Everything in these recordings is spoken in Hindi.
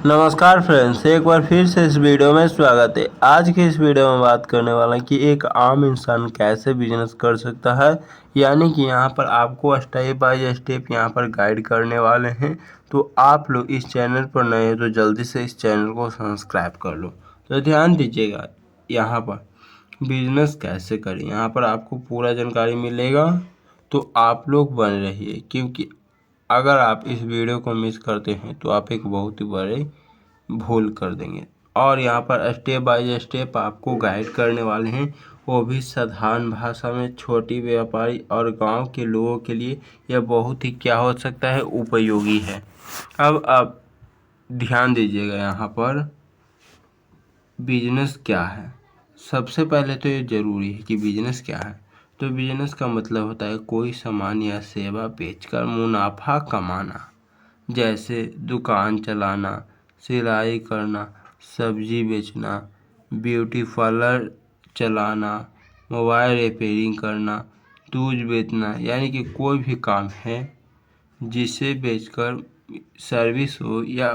नमस्कार फ्रेंड्स, एक बार फिर से इस वीडियो में स्वागत है। आज की इस वीडियो में बात करने वाला है कि एक आम इंसान कैसे बिजनेस कर सकता है। यानी कि यहाँ पर आपको स्टेप बाय स्टेप यहाँ पर गाइड करने वाले हैं। तो आप लोग इस चैनल पर नए हैं तो जल्दी से इस चैनल को सब्सक्राइब कर लो। तो ध्यान दीजिएगा, यहाँ पर बिजनेस कैसे करें, यहाँ पर आपको पूरा जानकारी मिलेगा। तो आप लोग बने रहिए, क्योंकि अगर आप इस वीडियो को मिस करते हैं तो आप एक बहुत ही बड़े भूल कर देंगे। और यहाँ पर स्टेप बाय स्टेप आपको गाइड करने वाले हैं, वो भी साधारण भाषा में। छोटी व्यापारी और गांव के लोगों के लिए यह बहुत ही क्या हो सकता है, उपयोगी है। अब आप ध्यान दीजिएगा, यहाँ पर बिजनेस क्या है। सबसे पहले तो ये ज़रूरी है कि बिजनेस क्या है। तो बिजनेस का मतलब होता है कोई सामान या सेवा बेचकर मुनाफा कमाना, जैसे दुकान चलाना, सिलाई करना, सब्जी बेचना, ब्यूटी पार्लर चलाना, मोबाइल रिपेयरिंग करना, दूध बेचना। यानी कि कोई भी काम है जिसे बेचकर सर्विस हो या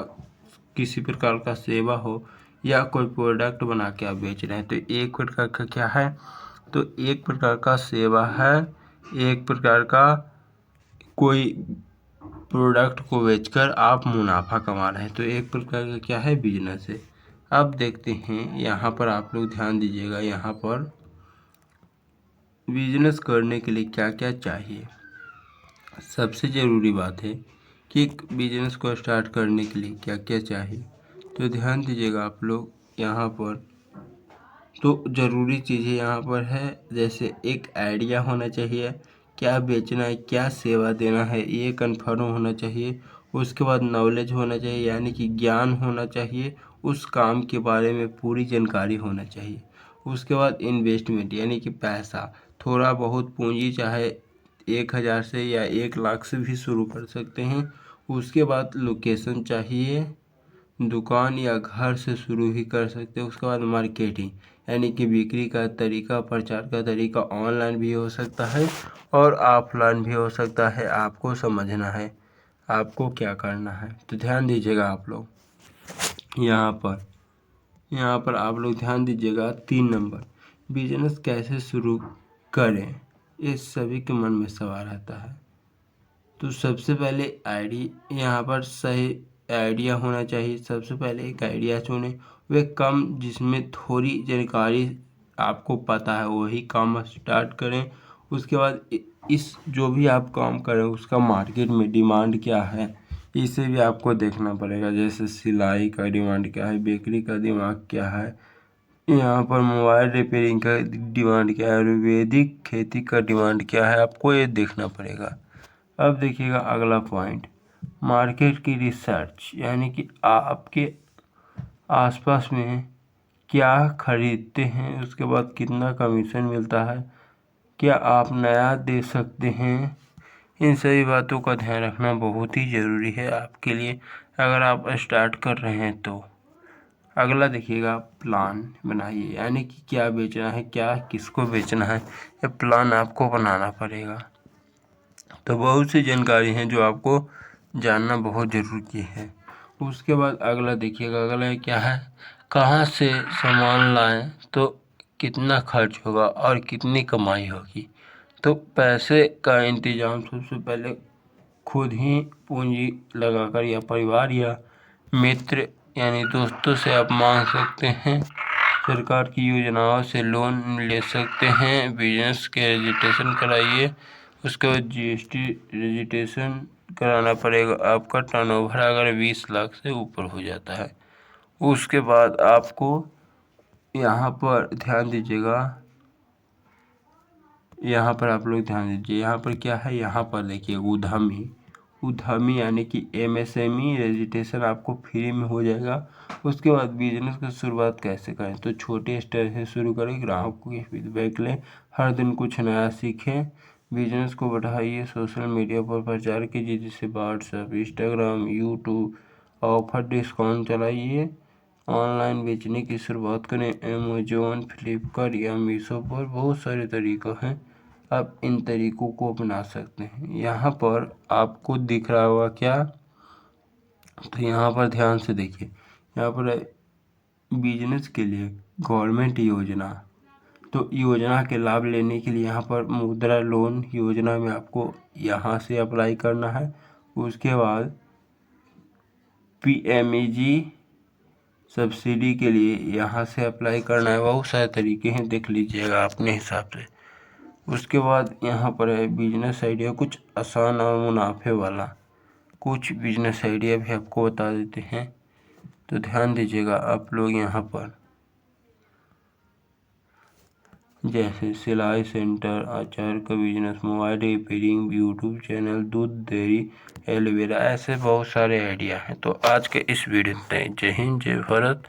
किसी प्रकार का सेवा हो या कोई प्रोडक्ट बना के आप बेच रहे हैं, तो एक प्रकार का क्या है, तो एक प्रकार का सेवा है, एक प्रकार का कोई प्रोडक्ट को बेचकर आप मुनाफा कमा रहे हैं। तो एक प्रकार का क्या है, बिजनेस है। अब देखते हैं, यहाँ पर आप लोग ध्यान दीजिएगा, यहाँ पर बिजनेस करने के लिए क्या क्या चाहिए। सबसे ज़रूरी बात है कि एक बिजनेस को स्टार्ट करने के लिए क्या क्या चाहिए। तो ध्यान दीजिएगा आप लोग, यहाँ पर तो ज़रूरी चीज़ें यहाँ पर है, जैसे एक आइडिया होना चाहिए, क्या बेचना है, क्या सेवा देना है, ये कन्फर्म होना चाहिए। उसके बाद नॉलेज होना चाहिए, यानी कि ज्ञान होना चाहिए, उस काम के बारे में पूरी जानकारी होना चाहिए। उसके बाद इन्वेस्टमेंट, यानी कि पैसा, थोड़ा बहुत पूंजी, चाहे 1,000 से या 1,00,000 से भी शुरू कर सकते हैं। उसके बाद लोकेशन चाहिए, दुकान या घर से शुरू भी कर सकते हैं। उसके बाद मार्केटिंग, यानी कि बिक्री का तरीका, प्रचार का तरीका ऑनलाइन भी हो सकता है और ऑफलाइन भी हो सकता है। आपको समझना है आपको क्या करना है। तो ध्यान दीजिएगा आप लोग, यहाँ पर आप लोग ध्यान दीजिएगा। 3 नंबर, बिजनेस कैसे शुरू करें, ये सभी के मन में सवाल आता है। तो सबसे पहले यहाँ पर सही आइडिया होना चाहिए। सबसे पहले एक आइडिया चुनें, वे कम जिसमें थोड़ी जानकारी आपको पता है वही काम स्टार्ट करें। उसके बाद इस जो भी आप काम करें उसका मार्केट में डिमांड क्या है, इसे भी आपको देखना पड़ेगा। जैसे सिलाई का डिमांड क्या है, बेकरी का दिमाग क्या है, यहाँ पर मोबाइल रिपेयरिंग का डिमांड क्या है, आयुर्वेदिक खेती का डिमांड क्या है, आपको ये देखना पड़ेगा। अब देखिएगा अगला पॉइंट, मार्केट की रिसर्च, यानी कि आपके आसपास में क्या खरीदते हैं, उसके बाद कितना कमीशन मिलता है, क्या आप नया दे सकते हैं। इन सभी बातों का ध्यान रखना बहुत ही ज़रूरी है आपके लिए, अगर आप स्टार्ट कर रहे हैं तो। अगला देखिएगा, प्लान बनाइए, यानी कि क्या बेचना है, क्या किसको बेचना है, ये प्लान आपको बनाना पड़ेगा। तो बहुत सी जानकारी हैं जो आपको जानना बहुत ज़रूरी है। उसके बाद अगला देखिएगा, अगला क्या है, कहाँ से सामान लाएं तो कितना खर्च होगा और कितनी कमाई होगी। तो पैसे का इंतज़ाम सबसे पहले खुद ही पूंजी लगाकर या परिवार या मित्र यानी दोस्तों से आप मांग सकते हैं। सरकार की योजनाओं से लोन ले सकते हैं। बिजनेस के रजिस्ट्रेशन कराइए, उसके बाद जीएसटी रजिस्ट्रेशन कराना पड़ेगा। आपका टर्नओवर अगर 20 लाख से ऊपर हो जाता है, उसके बाद आपको यहाँ पर ध्यान दीजिएगा, यहाँ पर आप लोग ध्यान दीजिए, यहाँ पर क्या है, यहाँ पर देखिए उद्यमी यानी कि एमएसएमई रजिस्ट्रेशन आपको फ्री में हो जाएगा। उसके बाद बिजनेस की शुरुआत कैसे करें, तो छोटे स्तर से शुरू करें, ग्राहकों की फीडबैक लें, हर दिन कुछ नया सीखें, बिजनेस को बढ़ाइए, सोशल मीडिया पर प्रचार कीजिए, जैसे WhatsApp, Instagram, YouTube, offer discount चलाइए, ऑनलाइन बेचने की शुरुआत करें, अमेजोन, फ्लिपकार्ट या मीशो पर बहुत सारे तरीक़े हैं, आप इन तरीक़ों को अपना सकते हैं। यहाँ पर आपको दिख रहा होगा क्या, तो यहाँ पर ध्यान से देखिए, यहाँ पर है बिजनेस के लिए गवर्नमेंट योजना। तो योजना के लाभ लेने के लिए यहाँ पर मुद्रा लोन योजना में आपको यहाँ से अप्लाई करना है। उसके बाद PMEG सब्सिडी के लिए यहाँ से अप्लाई करना है। बहुत सारे तरीके हैं, देख लीजिएगा अपने हिसाब से। उसके बाद यहाँ पर है बिजनेस आइडिया, कुछ आसान और मुनाफे वाला कुछ बिजनेस आइडिया भी आपको बता देते हैं। तो ध्यान दीजिएगा आप लोग यहाँ पर, जैसे सिलाई सेंटर, अचार का business, mobile repairing, YouTube channel, दूध डेयरी, एलोवेरा, ऐसे बहुत सारे आइडिया हैं। तो आज के इस वीडियो में जय हिंद, जय भारत।